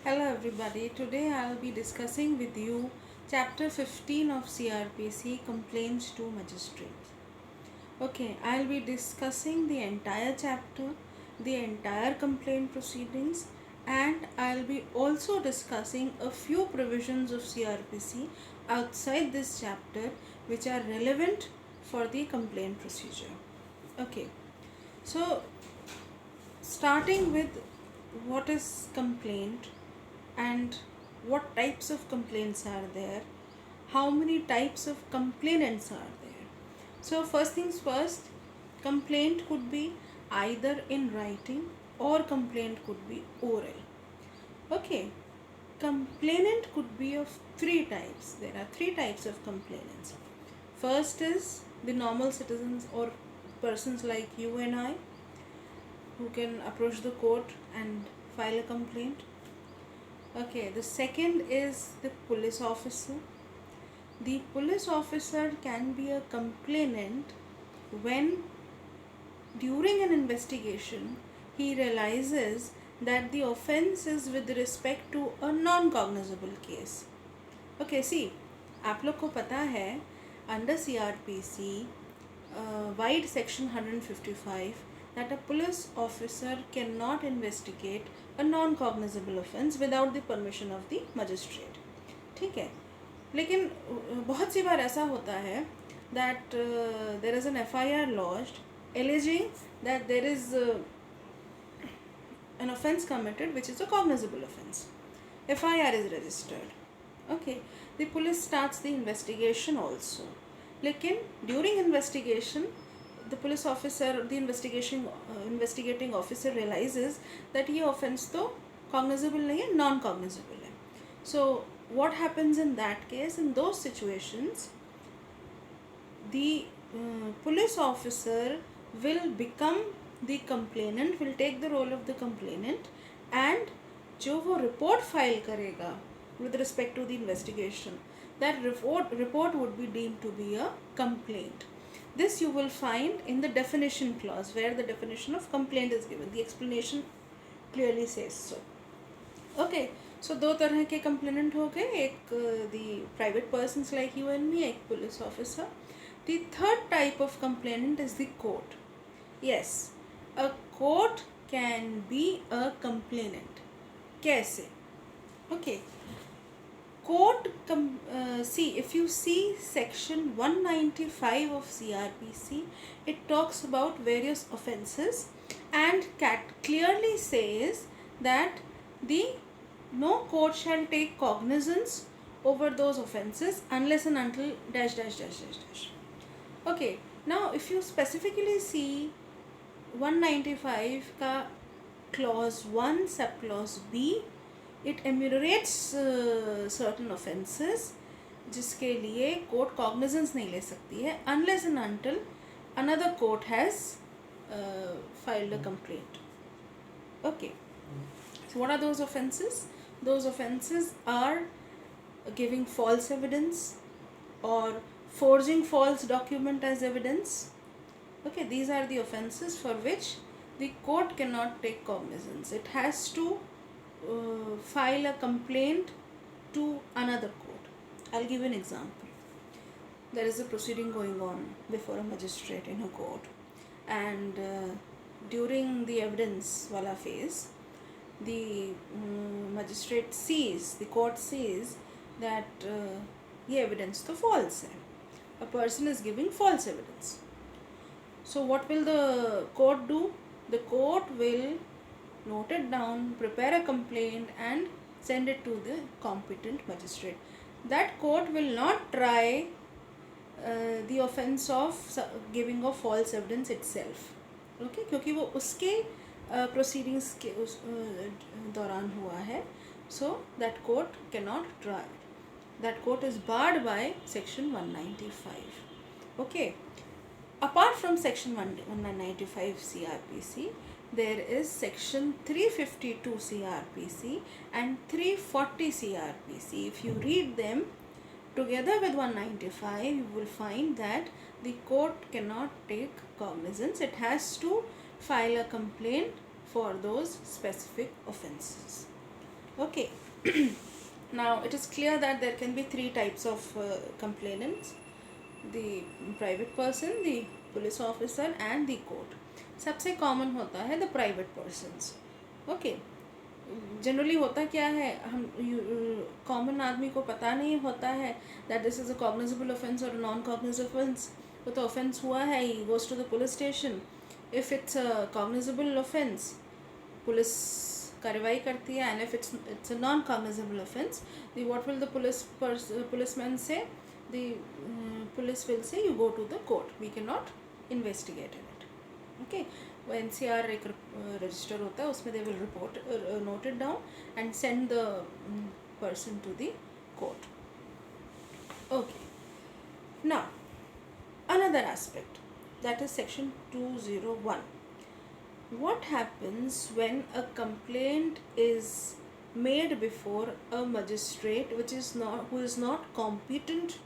Hello everybody. Today I'll be discussing with you chapter 15 of CRPC, Complaints to Magistrates. Okay, I'll be discussing the entire chapter, the entire complaint proceedings, and I'll be also discussing a few provisions of CRPC outside this chapter which are relevant for the complaint procedure. Okay, so starting with what is complaint and what types of complaints are there, how many types of complainants are there. So first things first, complaint could be either in writing or complaint could be oral. Okay, complainant could be of three types. There are three types of complainants. First is the normal citizens or persons like you and I who can approach the court and file a complaint. Okay, the second is the police officer. The police officer can be a complainant when during an investigation he realizes that the offense is with respect to a non-cognizable case. Okay, see, आप लोग को पता है under CRPC wide section 155 that a police officer cannot investigate a non-cognizable offence without the permission of the magistrate. ठीक है, लेकिन बहुत सी बार ऐसा होता है that there is an FIR lodged alleging that there is an offence committed which is a cognizable offence. FIR is registered. Okay, the police starts the investigation also. लेकिन during investigation the police officer, the investigating officer realizes that ये offence तो cognizable नहीं है, non-cognizable है. So what happens in that case? In those situations, the police officer will become the complainant, will take the role of the complainant, and जो वो report file करेगा with respect to the investigation, that report would be deemed to be a complaint. This you will find in the definition clause where the definition of complaint is given. The explanation clearly says so. Okay, so दो तरह के complainant हो गए, एक the private persons like you and me, एक police officer. The third type of complainant is the court. Yes, a court can be a complainant. कैसे? Okay, court see, if you see section 195 of CRPC, it talks about various offences and clearly says that the no court shall take cognizance over those offences unless and until dash dash dash dash dash. Okay, now if you specifically see 195 का clause 1 subclause B, it enumerates certain offences जिसके लिए court cognizance नहीं ले सकती है unless and until another court has filed a complaint. Okay, so what are those offences? Those offences are giving false evidence or forging false document as evidence. Okay, these are the offences for which the court cannot take cognizance. It has to file a complaint to another court. I'll give you an example. There is a proceeding going on before a magistrate in a court, and during the evidence wala phase, the magistrate sees, the court sees that ये evidence तो false है. A person is giving false evidence. So what will the court do? The court will note it down, prepare a complaint and send it to the competent magistrate. That court will not try the offence of giving of false evidence itself. Okay, क्योंकि वो उसके proceedings के उस दौरान हुआ है. So that court cannot try. That court is barred by section 195. Okay, apart from section 195 CRPC, there is section 352 CRPC and 340 CRPC. If you read them together with 195, you will find that the court cannot take cognizance. It has to file a complaint for those specific offences. Okay. Now it is clear that there can be three types of complainants: the private person, the police officer and the court. सबसे common होता है the private persons. Okay. Generally होता क्या है, हम common आदमी को पता नहीं होता है that this is a cognizable offence और नॉन कॉग्निजेबल ऑफेंस. वो तो ऑफेंस हुआ है, he goes to the police station. If it's a cognizable offence, police कार्रवाई करती है, and if it's a non cognizable offence, the what will the policeman say, the police will say you go to the court, we can not investigate in it. Okay. वो NCR एक register होता है, उसमें दे will report note it down and send the person to the court. Okay. Now another aspect, that is section 201. What happens when a complaint is made before a magistrate who is not competent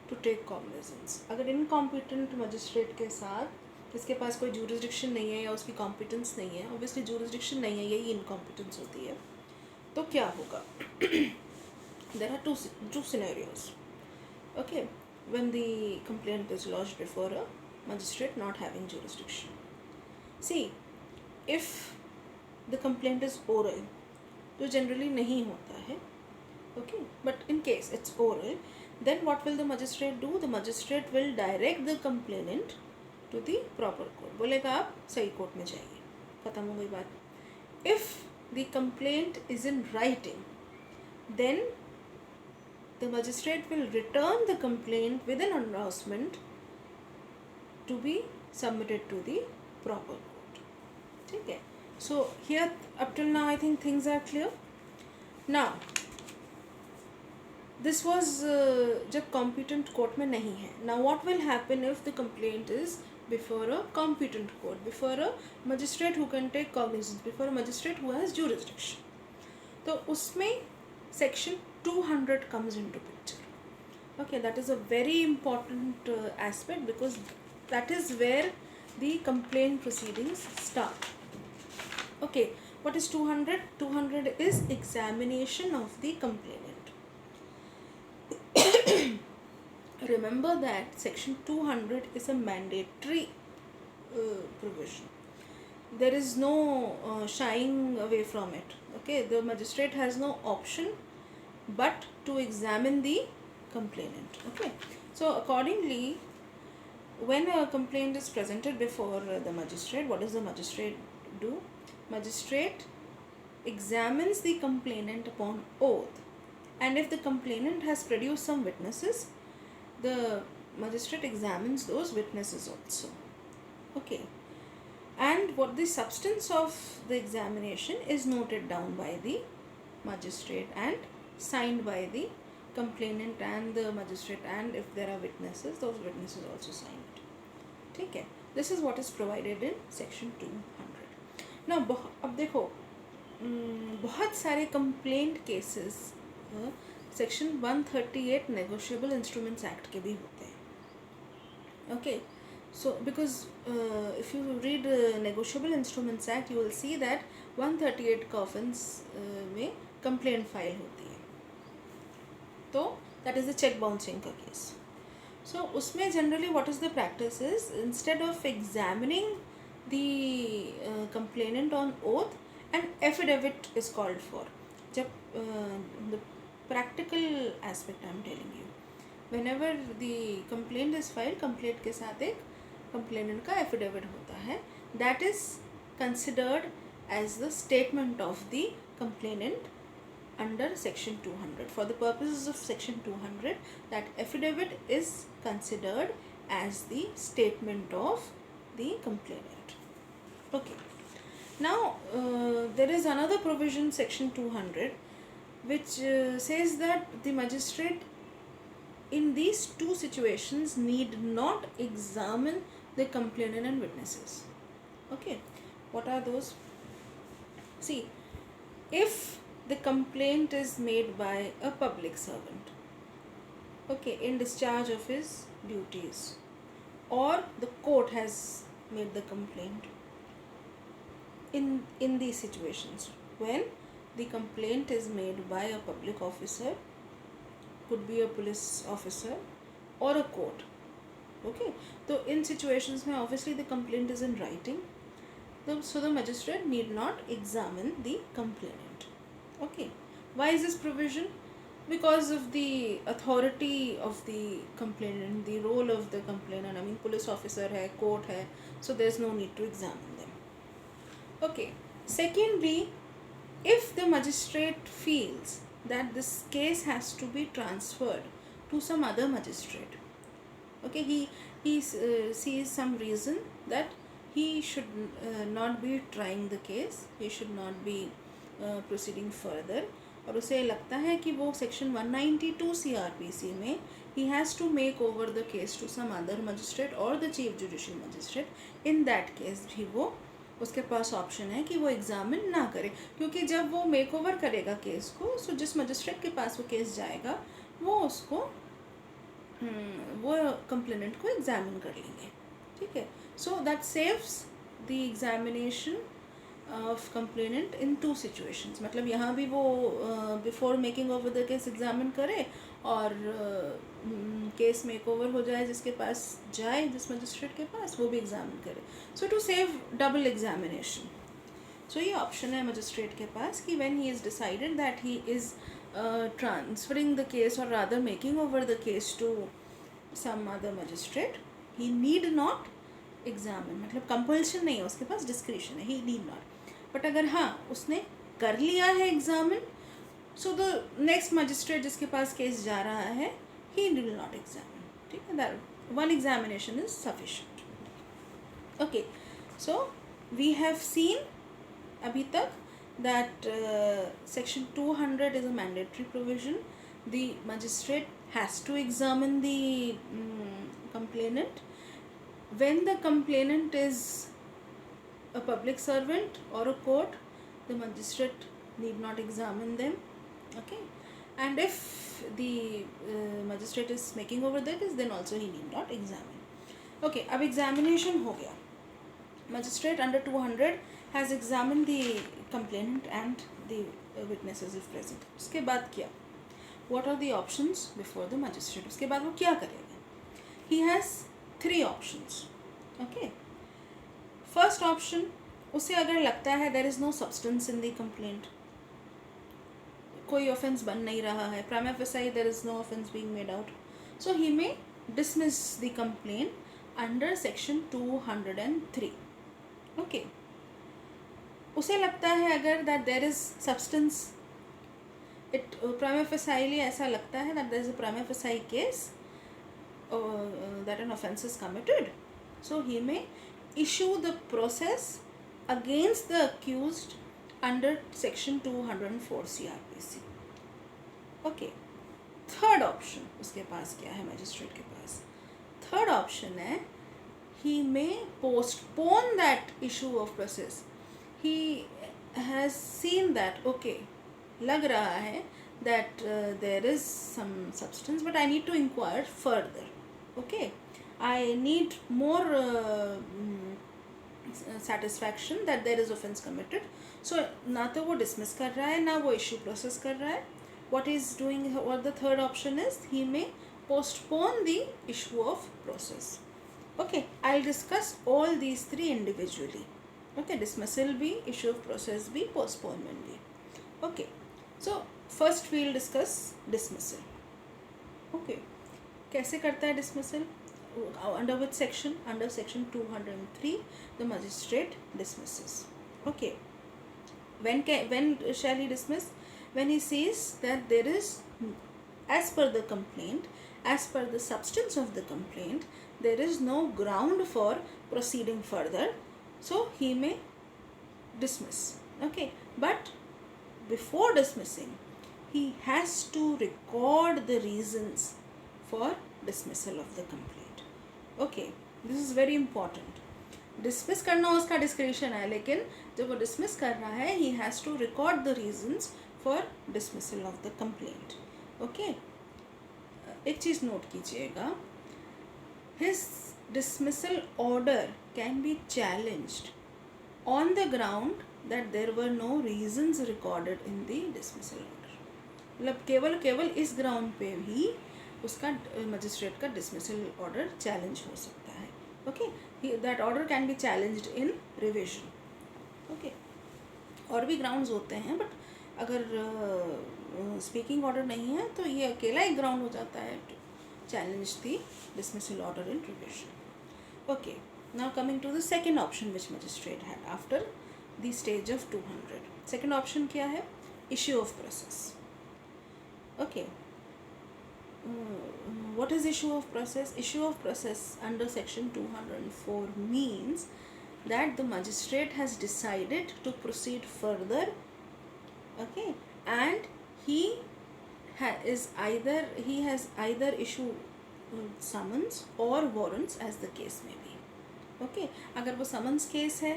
to take cognizance? अगर incompetent magistrate के साथ जिसके पास कोई jurisdiction नहीं है या उसकी competence नहीं है, obviously jurisdiction नहीं है, यही incompetence होती है, तो क्या होगा? There are two scenarios. Okay, when the complaint is lodged before a magistrate not having jurisdiction. See, if the complaint is oral, तो generally नहीं होता है. Okay, but in case it's oral, then what will the magistrate do? The magistrate will direct the complainant to the proper court. बोलेगा आप सही court में जाइए, खत्म हो गई बात. If the complaint is in writing, then the magistrate will return the complaint with an endorsement to be submitted to the proper court. ठीक है. So here up till now I think things are clear. Now this was जब competent court में नहीं है. Now what will happen if the complaint is before a competent court, before a magistrate who can take cognizance, before a magistrate who has jurisdiction? तो उसमें section 200 comes into picture. Okay, that is a very important aspect, because that is where the complaint proceedings start. Okay, what is 200? 200 is examination of the complainant. Remember that section 200 is a mandatory provision. There is no shying away from it. Okay, the magistrate has no option but to examine the complainant. Okay, so accordingly, when a complaint is presented before the magistrate, what does the magistrate do? Magistrate examines the complainant upon oath, and if the complainant has produced some witnesses, the magistrate examines those witnesses also. Okay, and what the substance of the examination is noted down by the magistrate and signed by the complainant and the magistrate, and if there are witnesses, those witnesses also sign it. ठीक है. This is what is provided in section 200. Now अब देखो, बहुत सारे complaint cases section 138 negotiable instruments act के भी होते हैं. Okay, so because if you read negotiable instruments act, you will see that 138 का ऑफेंस में कंप्लेंट फाइल होती है, तो that is the cheque bouncing का केस. सो उसमें generally what is the practice is, instead of examining the complainant on oath, and affidavit is called for. जब the practical aspect I am telling you, whenever the complaint is filed, complaint के साथ एक complainant का affidavit होता है, that is considered as the statement of the complainant under section 200. For the purposes of section 200, that affidavit is considered as the statement of the complainant. Okay, now there is another provision, section 200, which says that the magistrate in these two situations need not examine the complainant and witnesses. Okay, what are those? See, if the complaint is made by a public servant, okay, in discharge of his duties, or the court has made the complaint, in these situations, when the complaint is made by a public officer, could be a police officer or a court. Okay, so in situations where obviously the complaint is in writing, so the magistrate need not examine the complainant. Okay, why is this provision? Because of the authority of the complainant, the role of the complainant. I mean, police officer hai, court hai, so there's no need to examine them. Okay, secondly, if the magistrate feels that this case has to be transferred to some other magistrate, okay, he sees some reason that he should not be trying the case, he should not be proceeding further, और उसे लगता है कि वो section 192 CRPC में he has to make over the case to some other magistrate or the chief judicial magistrate, in that case भी वो उसके पास ऑप्शन है कि वो एग्जामिन ना करे, क्योंकि जब वो मेक ओवर करेगा केस को, सो जिस मजिस्ट्रेट के पास वो केस जाएगा वो उसको वो कंप्लेनेंट को एग्जामिन कर लेंगे. ठीक है, so that saves the examination of complainant in 2 situations. मतलब यहाँ भी वो before making over the case examine करे और केस मेक ओवर हो जाए जिसके पास जाए, जिस मजिस्ट्रेट के पास, वो भी एग्जामिन करे. So to save double examination, so ये ऑप्शन है मजिस्ट्रेट के पास कि when he is decided that he is transferring the case और rather making over the case to some other magistrate, he need not examine. मतलब compulsion नहीं है उसके पास, डिस्क्रिशन है, ही नीड नॉट. बट अगर हाँ उसने कर लिया है examine, so the next magistrate जिसके पास केस जा रहा है, ही विल नॉट एग्जामिन. ठीक है, that 1 examination is sufficient. Okay, so we have seen अभी तक that section 200 is a mandatory provision. The magistrate has to examine the complainant. When the complainant is a public servant or a court, the magistrate need not examine them. Okay, and if the magistrate is making over the case, then also he need not examine. Okay, अब examination हो गया. Magistrate under 200 has examined the complainant and the witnesses if present. उसके बाद क्या? What are the options before the magistrate? उसके बाद वो क्या करेगा? He has 3 options. Okay. First option, उसे अगर लगता है there is no substance in the complaint, कोई offense बन नहीं रहा है, prima facie there is no offense being made out, so he may dismiss the complaint under section 203. Okay. उसे लगता है अगर that there is substance, it prima facie ऐसा लगता है that there is a prima facie case that an offence is committed, so he may issue the process against the accused under section 204 CRPC. Okay. Third option उसके पास क्या है magistrate के पास? Third option है he may postpone that issue of process. He has seen that, okay, लग रहा है that there is some substance, but I need to inquire further. Okay, I need more satisfaction that there is offence committed. So ना तो वो dismiss कर रहा है, ना वो issue process कर रहा है. What is doing, what the third option is, he may postpone the issue of process. Okay, I'll discuss all these 3 individually. Okay, dismissal भी, issue of process भी, postponement भी. Okay, so first we will discuss dismissal. Okay, कैसे करता है dismissal? Under which section? Under section 203 the magistrate dismisses. Okay, when shall he dismiss? When he sees that there is, as per the complaint, as per the substance of the complaint, there is no ground for proceeding further, so he may dismiss. Okay, but before dismissing he has to record the reasons for dismissal of the complaint. Okay, this is very important. Dismiss करना उसका discretion है, लेकिन जब वो dismiss कर रहा है he has to record the reasons for dismissal of the complaint. Okay, एक चीज़ नोट कीजिएगा, his dismissal order can be challenged on the ground that there were no reasons recorded in the dismissal order. मतलब केवल इस ground पे ही उसका magistrate का dismissal order challenge हो सकता है. Okay, that order can be challenged in revision. Okay, और भी ग्राउंड्स होते हैं, बट अगर स्पीकिंग ऑर्डर नहीं है तो ये अकेला एक ग्राउंड हो जाता है to challenge the dismissal order in revision. Okay, now coming to the second option which magistrate had after the stage of 200. Second option क्या है? Issue of process. Okay. What is issue of process? Issue of process under section 204 means that the magistrate has decided to proceed further, okay, and he has either issued summons or warrants as the case may be. Okay, अगर वो summons case है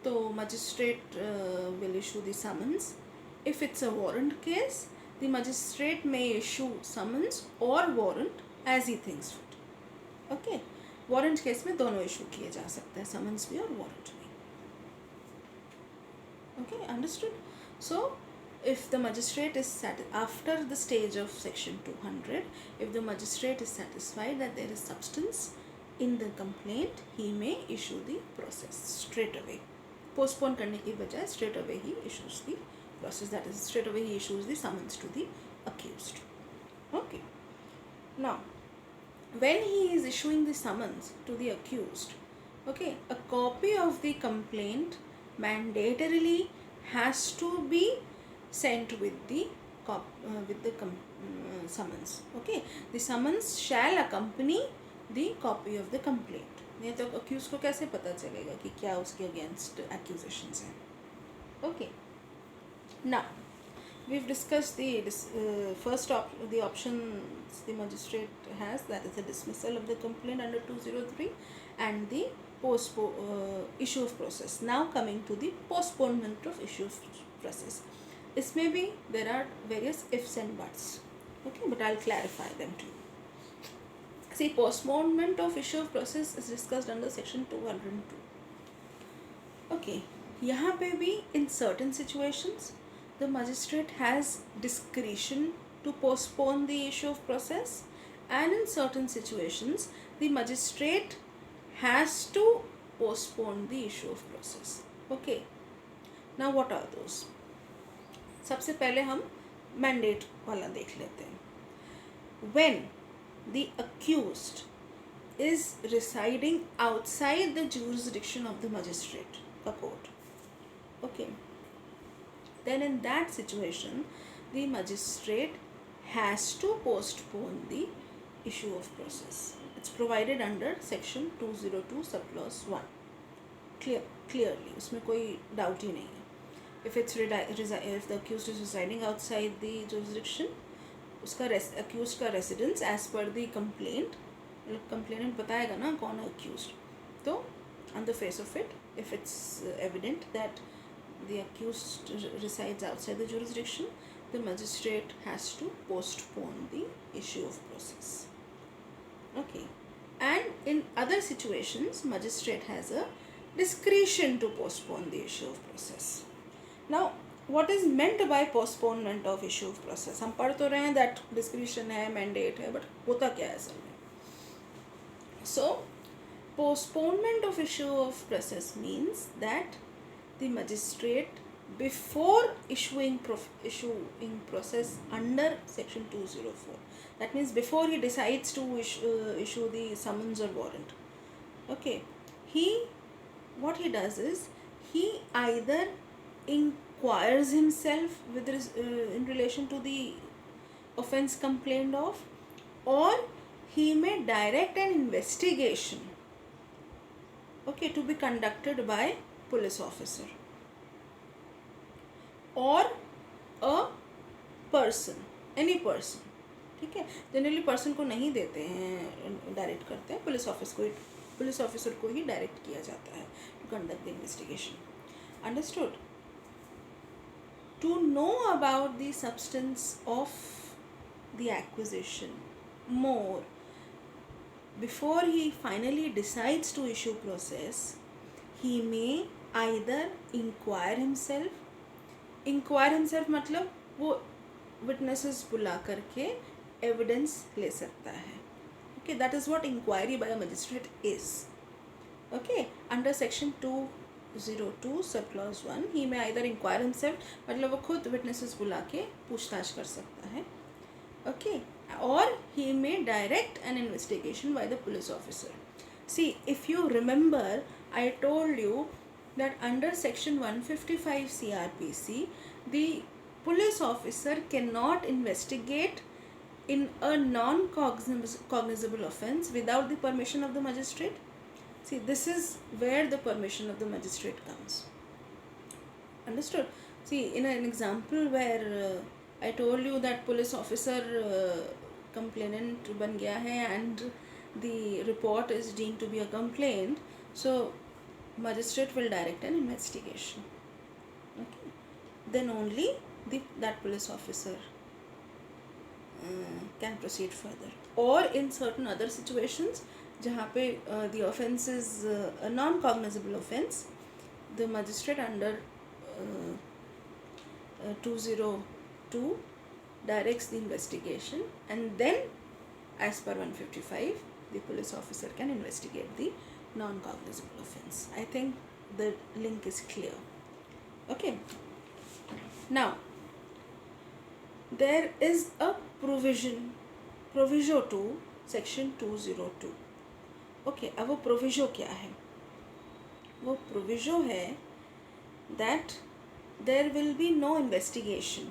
तो magistrate will issue the summons. If it's a warrant case the magistrate may issue summons और warrant as he thinks fit. Okay, warrant case में दोनों issue किए जा सकते हैं, समन्स भी और वारंट भी. Okay, understood. So if the magistrate is after the stage of section 200, if the magistrate is satisfied that there is substance in the complaint, he may issue the process straight away. Postpone करने की बजाय straight away he issues the process, that is straight away he issues the summons to the accused. Okay, now when he is issuing the summons to the accused, okay, a copy of the complaint mandatorily has to be sent with the summons. Okay, the summons shall accompany the copy of the complaint. नहीं तो accused को कैसे पता चलेगा कि क्या उसके against accusations हैं. Okay, now we've discussed the first the options the magistrate has, that is the dismissal of the complaint under 203 and the issue of process. Now coming to the postponement of issue of process. इसमें भी there are various ifs and buts. Okay, but I'll clarify them to you. See, postponement of issue of process is discussed under section 202. Okay, यहाँ पे भी in certain situations the magistrate has discretion to postpone the issue of process, and in certain situations the magistrate has to postpone the issue of process. Okay, now what are those? सबसे पहले हम mandate वाला देख लेते हैं. When the accused is residing outside the jurisdiction of the magistrate का court, okay, then in that situation the magistrate has to postpone the issue of process. It's provided under section 202 subclause 1. Clearly उसमें कोई doubt ही नहीं है. If the accused is residing outside the jurisdiction, उसका accused का residence as per the complaint, complainant बताएगा ना कौन है accused. तो on the face of it, if it's evident that the accused resides outside the jurisdiction, the magistrate has to postpone the issue of process. Okay, and in other situations magistrate has a discretion to postpone the issue of process. Now what is meant by postponement of issue of process? हम पढ़ तो रहे हैं that discretion है, mandate है, but होता क्या है असल में? So postponement of issue of process means that the magistrate, before issuing process under section 204, that means before he decides to issue the summons or warrant, okay, what he does is he either inquires himself with in relation to the offence complained of, or he may direct an investigation, okay, to be conducted by police officer और a person, any person. ठीक है, generally person को नहीं देते हैं, direct करते हैं, police officer को ही डायरेक्ट किया जाता है to conduct the investigation. Understood? To know about the substance of the acquisition more before he finally decides to issue process, he may either inquire himself. Inquire himself मतलब वो witnesses बुला करके evidence ले सकता है. Okay, that is what inquiry by a magistrate is. Okay, under section 202 sub clause 1 ही में either inquire himself मतलब वो खुद विटनेसेस बुला के पूछताछ कर सकता है. Okay, or he may direct an investigation by the police officer. See, if you remember, I told you that under section 155 CRPC, the police officer cannot investigate in a non-cognizable offence without the permission of the magistrate. See, this is where the permission of the magistrate comes. Understood? See, in an example where I told you that police officer complainant ban gaya hai and the report is deemed to be a complaint, so magistrate will direct an investigation. Okay, then only that police officer can proceed further. Or in certain other situations जहाँ पे the offence is a non-cognizable offence, the magistrate under 202 directs the investigation, and then as per 155 the police officer can investigate the non-cognizable offence. I think the link is clear. Okay, now there is a proviso to section 202. Okay, अब वो proviso क्या है? वो proviso है that there will be no investigation.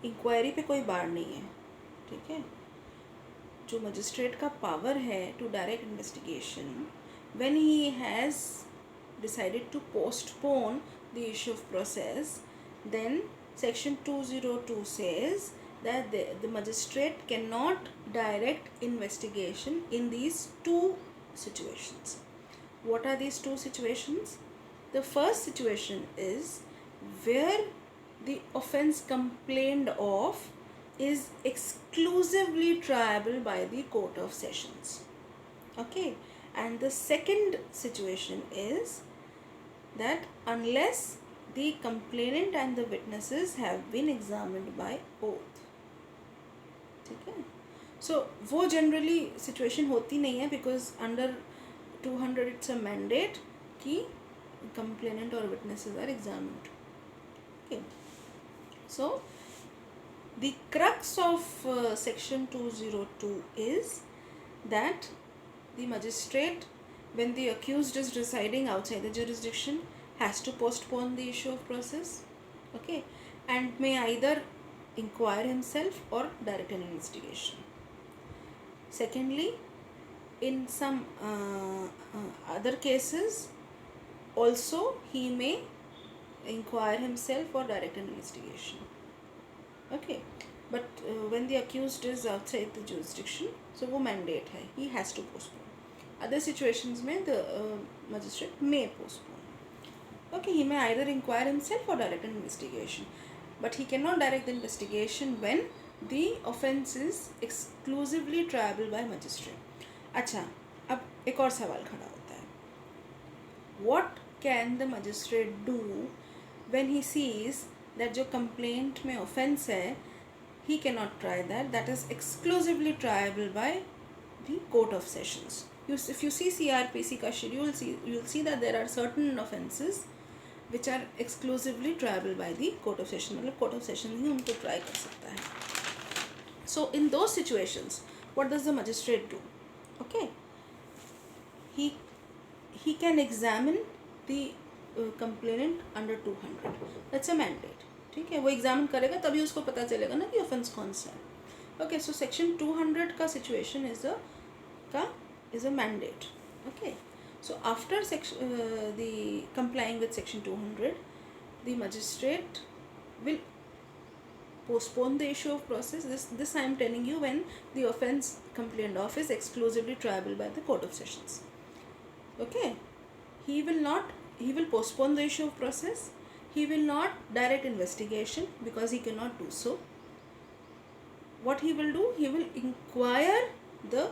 Inquiry पे कोई बार नहीं है. ठीक है, जो मजिस्ट्रेट का पावर है to direct investigation when he has decided to postpone the issue of process, then section 202 says that the magistrate cannot direct investigation in these two situations. What are these two situations? The first situation is where the offence complained of is exclusively triable by the court of sessions. Okay, and the second situation is that unless the complainant and the witnesses have been examined by oath. ठीक है, so वो generally situation होती नहीं है because under 200 it's a mandate कि complainant or witnesses are examined. Okay, so the crux of section 202 is that the magistrate, when the accused is residing outside the jurisdiction, has to postpone the issue of process. Okay, and may either inquire himself or direct an investigation. Secondly, in some other cases also he may inquire himself or direct an investigation. Okay, but when the accused is outside the jurisdiction, so वो mandate है, he has to postpone. Other situations में the magistrate may postpone. Okay, he may either inquire himself or direct an investigation, but he cannot direct the investigation when the offence is exclusively triable by magistrate. अच्छा, अब एक और सवाल खड़ा होता है. What can the magistrate do when he sees that जो complaint में offence है, he cannot try that, that is exclusively triable by the court of sessions. If you see CRPC का schedule, you'll see that there are certain offences which are exclusively triable by the court of session. मतलब court of session ही उनको try कर सकता है. So in those situations, what does the magistrate do? Okay, he can examine the complainant under 200. That's a mandate. ठीक है, वो examine करेगा तभी उसको पता चलेगा ना कि ऑफेंस कौन सा है. ओके, सो सेक्शन 200 का situation is a mandate. Okay, so after the complying with section 200, the magistrate will postpone the issue of process. This I am telling you when the offence complained of is exclusively triable by the court of sessions. Okay, he will postpone the issue of process. He will not direct investigation because he cannot do so. What he will do, he will inquire the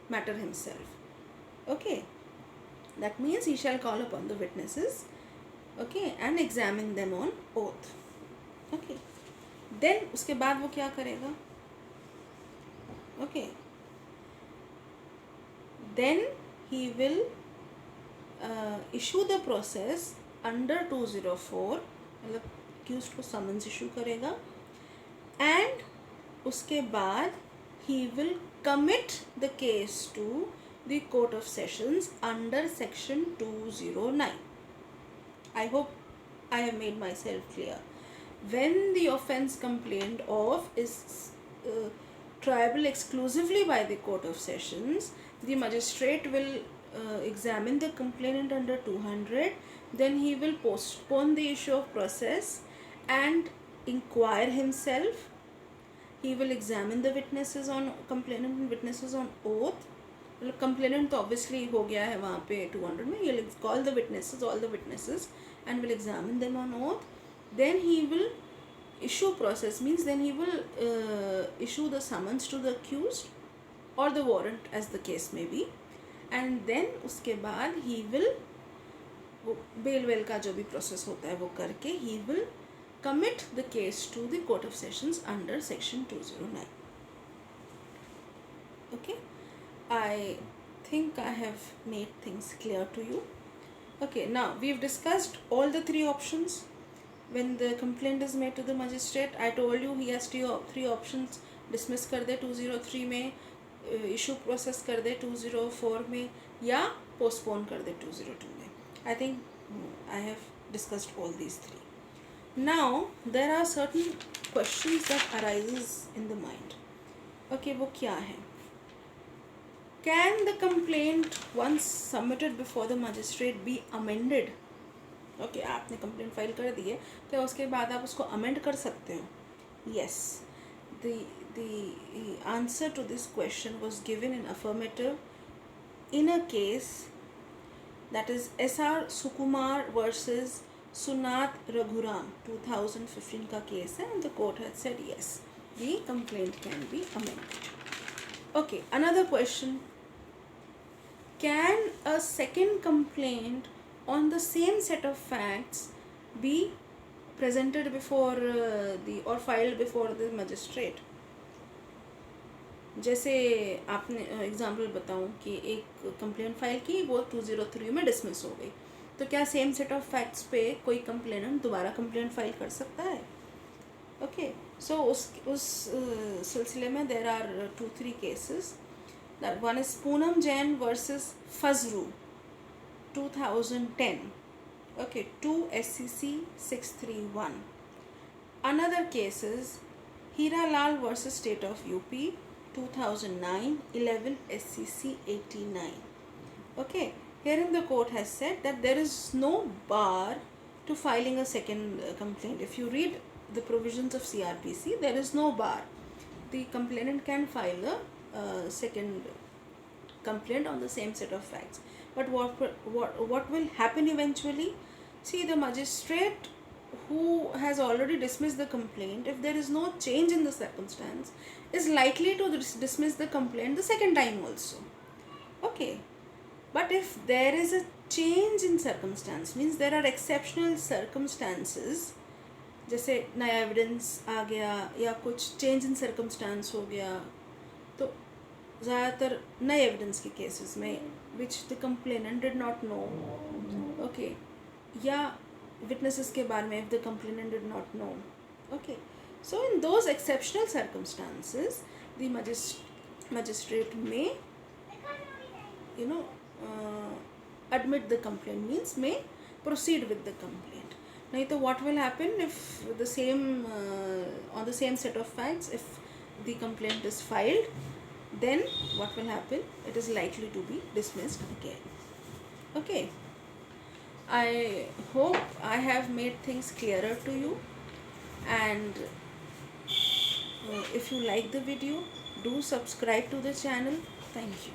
matter himself. Okay, That means he shall call upon the witnesses, okay, and examine them on oath. Okay. Then उसके बाद वो क्या करेगा? Okay. Then he will issue the process under 204, मतलब accused को summons issue करेगा, and उसके बाद he will commit the case to the Court of Sessions under section 209. I hope I have made myself clear. When the offence complained of is triable exclusively by the Court of Sessions, the magistrate will examine the complainant under 200, then he will postpone the issue of process and inquire himself. He will examine the witnesses on complainant and witnesses on oath. मतलब complainant तो obviously हो गया है वहाँ पे 200 में. He'll call the witnesses, all the witnesses, and will examine them on oath. Then he will issue process, means then he will issue the summons to the accused or the warrant as the case may be, and then उसके बाद he will bail well का जो भी process होता है वो करके he will commit the case to the Court of Sessions under section 209. Okay, I think I have made things clear to you. Okay, now we've discussed all the three options. When the complaint is made to the magistrate, I told you he has three options. Dismiss कर दे 203 में, issue process कर दे 204 में, या postpone कर दे 202 में. I think I have discussed all these three. Now there are certain questions that arises in the mind. Okay, वो क्या है? Can the complaint once submitted before the magistrate be amended? Okay, आपने complaint file कर दी है, तो उसके बाद आप उसको amend कर सकते हो? Yes. The answer to this question was given in affirmative in a case, that is SR Sukumar versus Sunat Raghuram 2015 का case है, and the court had said yes, the complaint can be amended. Okay, another question. Can a second complaint on the same set of facts be presented before or filed before the magistrate? जैसे आपने example बताऊं कि एक complaint file की, वो 203 में dismiss हो गई, तो क्या सेम सेट ऑफ फैक्ट्स पे कोई कंप्लेनेंट दोबारा कंप्लेंट फाइल कर सकता है? ओके, सो उस सिलसिले में there are 2-3 cases. That one is Poonam Jain versus Fazru 2010. Okay, 2 SCC 631. Another case is Hira Lal versus State of UP 2009, 11 SCC 89. Okay, herein the court has said that there is no bar to filing a second complaint. If you read the provisions of CRPC, there is no bar. The complainant can file a second complaint on the same set of facts. But what will happen eventually? See, the magistrate who has already dismissed the complaint, if there is no change in the circumstance, is likely to dismiss the complaint the second time also. Okay, but if there is a change in circumstance, means there are exceptional circumstances, जैसे नया evidence आ गया या कुछ change in circumstance हो गया, तो ज़्यादातर नए एविडेंस के केसेस में which the complainant did not know, okay, या विटनेसेस के बारे में if the complainant did not know. Okay, so in those exceptional circumstances the magistrate may admit the complaint, means may proceed with the complaint. नहीं तो what will happen if the same on the same set of facts, if the complaint is filed, then what will happen? It is likely to be dismissed again. Okay, I hope I have made things clearer to you, and if you like the video, do subscribe to the channel. Thank you.